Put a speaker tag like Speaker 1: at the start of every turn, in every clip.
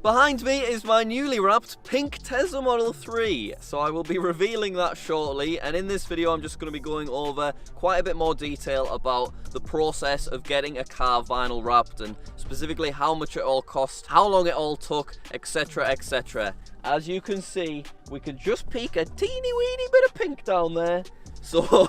Speaker 1: Behind me is my newly wrapped pink Tesla Model 3, so I will be revealing that shortly, and in this video I'm just going to be going over quite a bit more detail about the process of getting a car vinyl wrapped, and specifically how much it all cost, how long it all took, etc, etc. As you can see, we could just peek a teeny weeny bit of pink down there, so...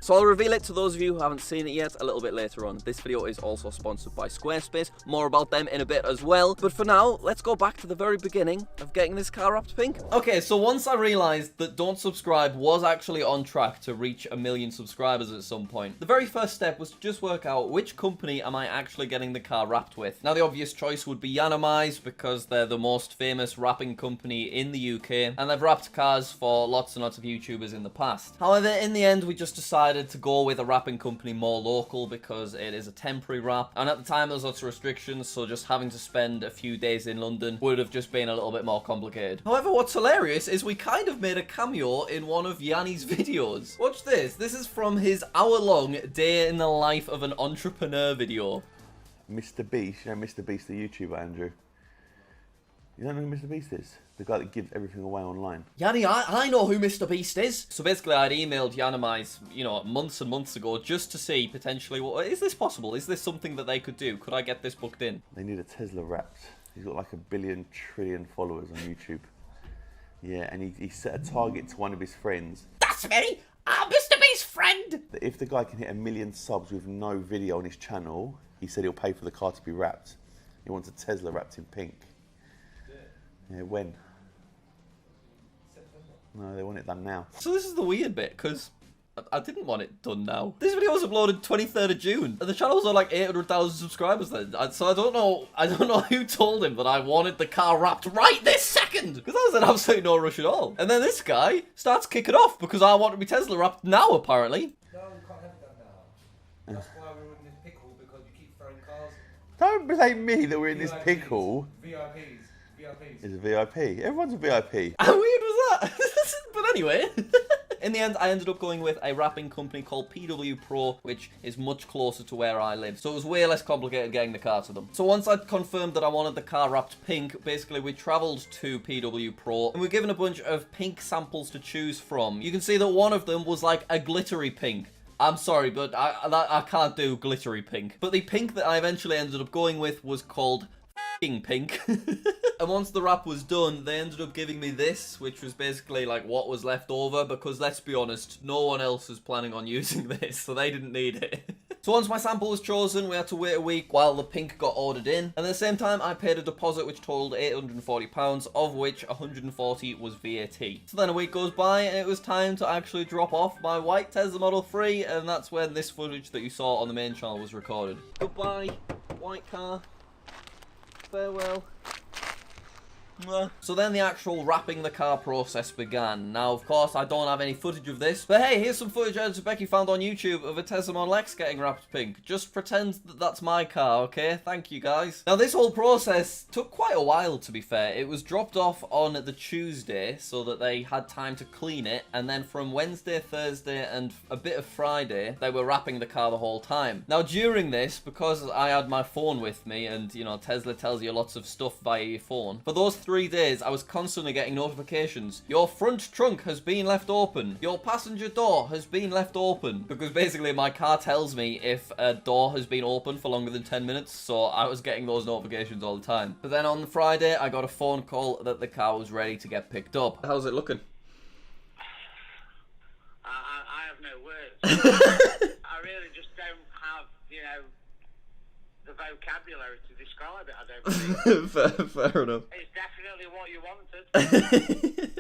Speaker 1: So I'll reveal it to those of you who haven't seen it yet a little bit later on. This video is also sponsored by Squarespace. More about them in a bit as well. But for now, let's go back to the very beginning of getting this car wrapped pink. Okay, so once I realized that Don't Subscribe was actually on track to reach 1 million subscribers at some point, the very first step was to just work out which company am I actually getting the car wrapped with. Now the obvious choice would be Yanamize, because they're the most famous wrapping company in the UK, and they've wrapped cars for lots and lots of YouTubers in the past. However, in the end, we just decided to go with a wrapping company more local because it is a temporary wrap, and at the time there was lots of restrictions, so just having to spend a few days in London would have just been a little bit more complicated. However, what's hilarious is we kind of made a cameo in one of Yanni's videos. Watch this. This is from his hour-long day in the life of an entrepreneur video.
Speaker 2: Mr. Beast, you know Mr. Beast, the YouTuber, Andrew? You don't know who Mr. Beast is? The guy that gives everything away online.
Speaker 1: Yanni, I know who Mr. Beast is. So basically, I'd emailed Yanamize, you know, months and months ago, just to see potentially, what is this possible? Is this something that they could do? Could I get this booked in?
Speaker 2: They need a Tesla wrapped. He's got like 1 billion trillion followers on YouTube. Yeah, and he set a target to one of his friends.
Speaker 1: That's me! I'm Mr. Beast's friend!
Speaker 2: That if the guy can hit 1 million subs with no video on his channel, he said he'll pay for the car to be wrapped. He wants a Tesla wrapped in pink. Yeah, when? No, they want it done now.
Speaker 1: So this is the weird bit, because I didn't want it done now. This video was uploaded 23rd of June, and the channel's on like 800,000 subscribers then. So I don't know who told him that I wanted the car wrapped right this second, because I was in absolutely no rush at all. And then this guy starts kicking off because I want to be Tesla wrapped now, apparently.
Speaker 3: No, you can't have it done now. That's why we're in this pickle, because you keep throwing cars.
Speaker 2: Don't blame me that we're in this pickle.
Speaker 3: VIPs.
Speaker 2: It's a VIP. Everyone's a VIP.
Speaker 1: How weird was that? But anyway, in the end, I ended up going with a wrapping company called PW Pro, which is much closer to where I live. So it was way less complicated getting the car to them. So once I'd confirmed that I wanted the car wrapped pink, basically we travelled to PW Pro and we were given a bunch of pink samples to choose from. You can see that one of them was like a glittery pink. I'm sorry, but I can't do glittery pink. But the pink that I eventually ended up going with was called pink. And once the wrap was done, they ended up giving me this, which was basically like what was left over, because let's be honest, no one else was planning on using this, so they didn't need it. So once my sample was chosen, we had to wait a week while the pink got ordered in, and at the same time I paid a deposit which totaled £840, of which 140 was VAT. So then a week goes by and it was time to actually drop off my white Tesla Model 3, and that's when this footage that you saw on the main channel was recorded. Goodbye, white car. Farewell. So then the actual wrapping the car process began. Now, of course, I don't have any footage of this, but hey, here's some footage that Becky found on YouTube of a Tesla Model X getting wrapped pink. Just pretend that that's my car, okay? Thank you, guys. Now, this whole process took quite a while, to be fair. It was dropped off on the Tuesday so that they had time to clean it, and then from Wednesday, Thursday, and a bit of Friday, they were wrapping the car the whole time. Now, during this, because I had my phone with me, and, you know, Tesla tells you lots of stuff via your phone, for those 3 days, I was constantly getting notifications. Your front trunk has been left open. Your passenger door has been left open. Because basically my car tells me if a door has been open for longer than 10 minutes. So I was getting those notifications all the time. But then on Friday, I got a phone call that the car was ready to get picked up. How's it looking?
Speaker 4: I have no words. I really just don't have, you know, the vocabulary to describe it, I don't think.
Speaker 1: Fair enough.
Speaker 4: It's definitely what you wanted.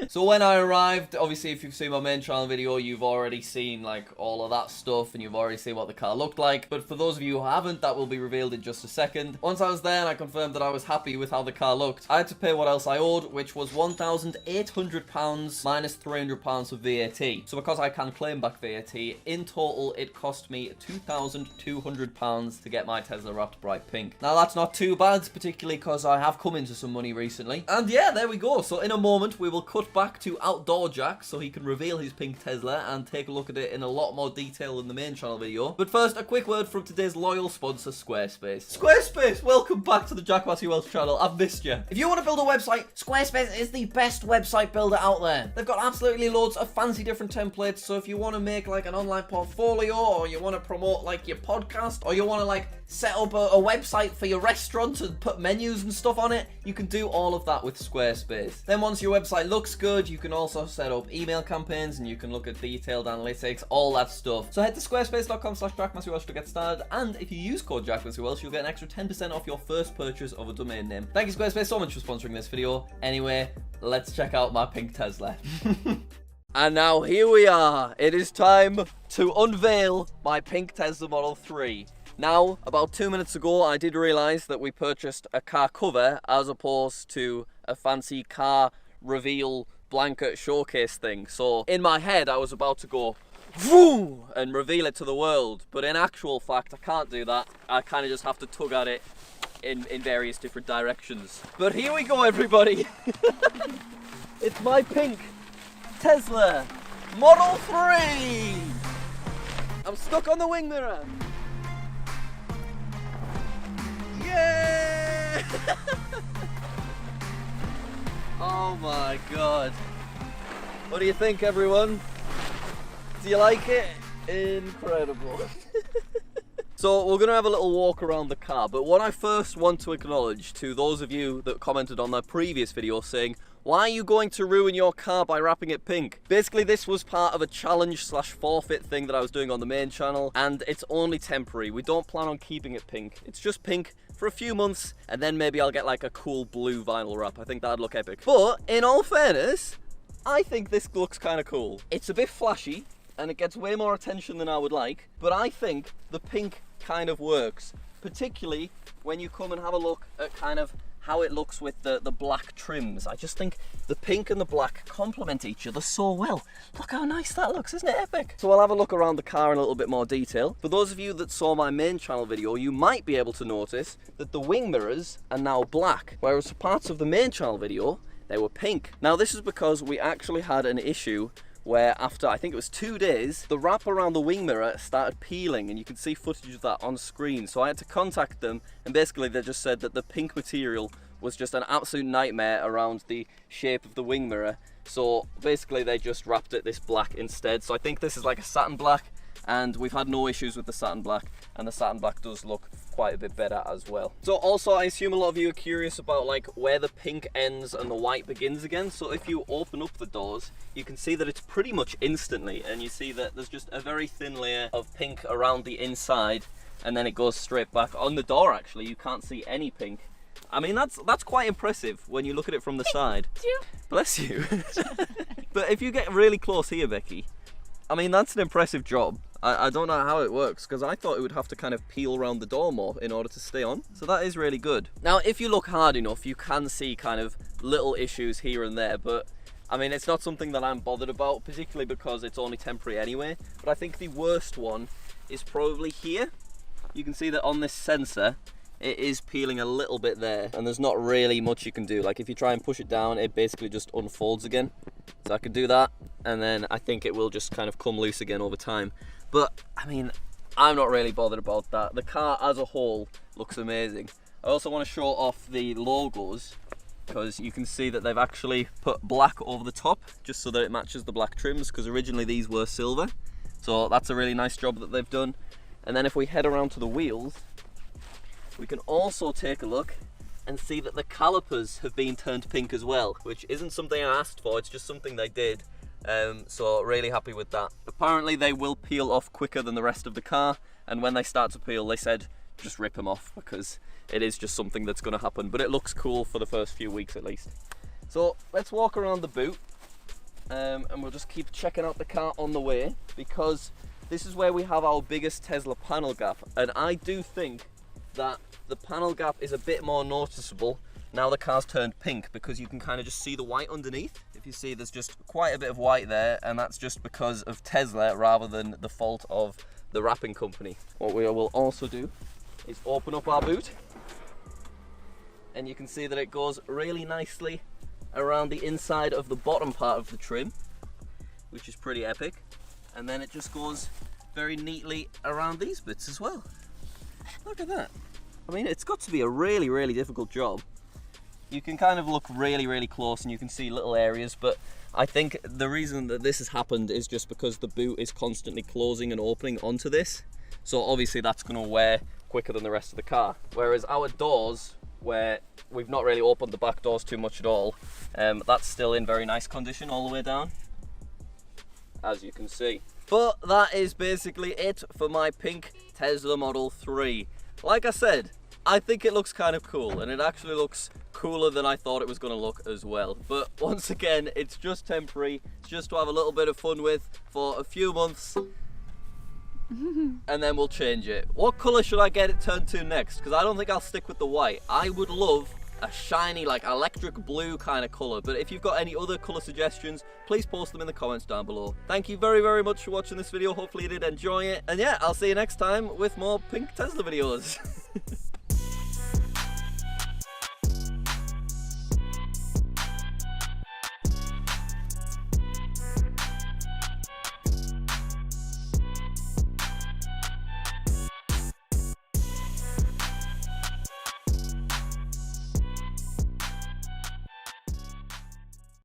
Speaker 1: So when I arrived, obviously if you've seen my main channel video, you've already seen like all of that stuff and you've already seen what the car looked like. But for those of you who haven't, that will be revealed in just a second. Once I was there and I confirmed that I was happy with how the car looked, I had to pay what else I owed, which was £1,800 minus £300 of VAT. So because I can claim back VAT, in total it cost me £2,200 to get my Tesla wrapped bright pink. Now that's not too bad, particularly because I have come into some money recently. And yeah, there we go. So in a moment we will cut back back to Outdoor Jack so he can reveal his pink Tesla and take a look at it in a lot more detail than the main channel video. But first, a quick word from today's loyal sponsor, Squarespace. Squarespace, welcome back to the Jack Massey Welsh channel. I've missed you. If you want to build a website, Squarespace is the best website builder out there. They've got absolutely loads of fancy different templates, so if you want to make like an online portfolio, or you want to promote like your podcast, or you want to like set up a website for your restaurant and put menus and stuff on it, you can do all of that with Squarespace. Then once your website looks good, you can also set up email campaigns and you can look at detailed analytics, all that stuff. So head to squarespace.com/JackMasseyWelsh to get started, and if you use code JackMasseyWelsh, you'll get an extra 10% off your first purchase of a domain name. Thank you Squarespace so much for sponsoring this video. Anyway, let's check out my pink Tesla. And now here we are. It is time to unveil my pink Tesla Model 3. Now, about 2 minutes ago, I did realise that we purchased a car cover as opposed to a fancy car reveal blanket showcase thing. So in my head, I was about to go vroom and reveal it to the world. But in actual fact, I can't do that. I kind of just have to tug at it in various different directions. But here we go, everybody. It's my pink Tesla Model 3. I'm stuck on the wing mirror. Yeah! Oh my god. What do you think, everyone? Do you like it? Incredible. So we're going to have a little walk around the car, but what I first want to acknowledge to those of you that commented on that previous video saying, why are you going to ruin your car by wrapping it pink? Basically, this was part of a challenge/forfeit thing that I was doing on the main channel, and it's only temporary. We don't plan on keeping it pink. It's just pink for a few months, and then maybe I'll get like a cool blue vinyl wrap. I think that'd look epic. But in all fairness, I think this looks kind of cool. It's a bit flashy, and it gets way more attention than I would like, but I think the pink kind of works, particularly when you come and have a look at kind of how it looks with the black trims. I just think the pink and the black complement each other so well. Look how nice that looks, isn't it epic? So I'll have a look around the car in a little bit more detail. For those of you that saw my main channel video, you might be able to notice that the wing mirrors are now black, whereas for parts of the main channel video, they were pink. Now this is because we actually had an issue where after, I think it was 2 days, the wrap around the wing mirror started peeling, and you can see footage of that on screen. So I had to contact them, and basically they just said that the pink material was just an absolute nightmare around the shape of the wing mirror. So basically they just wrapped it this black instead. So I think this is like a satin black, and we've had no issues with the satin black, and the satin black does look quite a bit better as well. So also, I assume a lot of you are curious about like where the pink ends and the white begins again. So if you open up the doors, you can see that it's pretty much instantly, and you see that there's just a very thin layer of pink around the inside, and then it goes straight back. On the door actually, you can't see any pink. I mean, that's quite impressive when you look at it from the side. Bless you. But if you get really close here, Becky, I mean, that's an impressive job. I don't know how it works, because I thought it would have to kind of peel around the door more in order to stay on. So that is really good. Now, if you look hard enough, you can see kind of little issues here and there, but I mean, it's not something that I'm bothered about, particularly because it's only temporary anyway. But I think the worst one is probably here. You can see that on this sensor, it is peeling a little bit there, and there's not really much you can do. Like if you try and push it down, it basically just unfolds again. So I could do that, and then I think it will just kind of come loose again over time. But I mean, I'm not really bothered about that. The car as a whole looks amazing. I also want to show off the logos, because you can see that they've actually put black over the top just so that it matches the black trims, because originally these were silver. So that's a really nice job that they've done. And then if we head around to the wheels, we can also take a look and see that the calipers have been turned pink as well, which isn't something I asked for, it's just something they did. So really happy with that. Apparently they will peel off quicker than the rest of the car, and when they start to peel, they said just rip them off, because it is just something that's going to happen. But it looks cool for the first few weeks at least. So let's walk around the boot, and we'll just keep checking out the car on the way, because this is where we have our biggest Tesla panel gap, and I do think that the panel gap is a bit more noticeable now the car's turned pink, because you can kind of just see the white underneath. If you see, there's just quite a bit of white there, and that's just because of Tesla rather than the fault of the wrapping company. What we will also do is open up our boot, and you can see that it goes really nicely around the inside of the bottom part of the trim, which is pretty epic. And then it just goes very neatly around these bits as well. Look at that. I mean, it's got to be a really, really difficult job. You can kind of look really, really close and you can see little areas, but I think the reason that this has happened is just because the boot is constantly closing and opening onto this. So obviously that's going to wear quicker than the rest of the car. Whereas our doors, where we've not really opened the back doors too much at all, that's still in very nice condition all the way down, as you can see. But that is basically it for my pink Tesla Model 3. Like I said, I think it looks kind of cool, and it actually looks cooler than I thought it was going to look as well. But once again, it's just temporary. It's just to have a little bit of fun with for a few months, and then we'll change it. What colour should I get it turned to next? Because I don't think I'll stick with the white. I would love a shiny, like electric blue kind of colour. But if you've got any other colour suggestions, please post them in the comments down below. Thank you very, very much for watching this video. Hopefully you did enjoy it. And yeah, I'll see you next time with more pink Tesla videos.